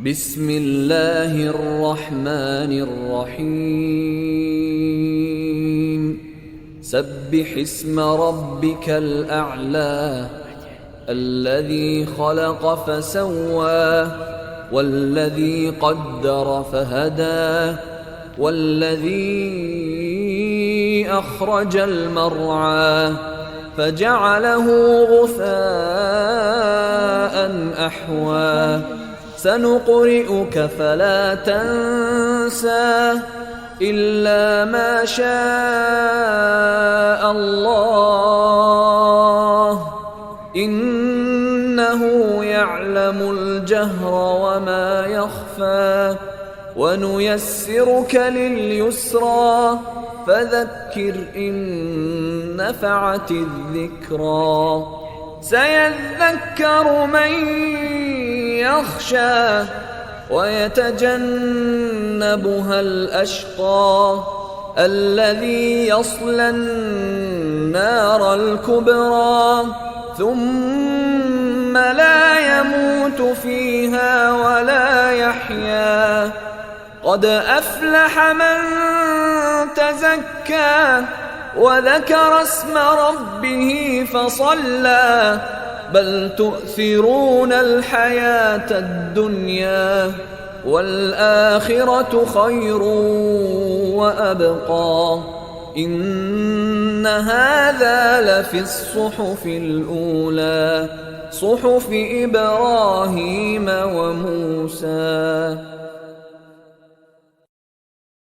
بسم الله الرحمن الرحيم سبح اسم ربك الأعلى الذي خلق فسوى والذي قدر فهدى والذي أخرج المرعى فجعله غثاء أحوى سنقرئك فلا تنسى إلا ما شاء الله إنه يعلم الجهر وما يخفى ونيسرك لليسرى فذكر إن نفعت الذكرى سيذكر من يخشى ويتجنبها الأشقى الذي يصلى النار الكبرى ثم لا يموت فيها ولا يحيا قد أفلح من تزكى وذكر اسم ربه فصلى بل تؤثرون الحياة الدنيا والآخرة خير وأبقى إن هذا لفي الصحف الأولى صحف إبراهيم وموسى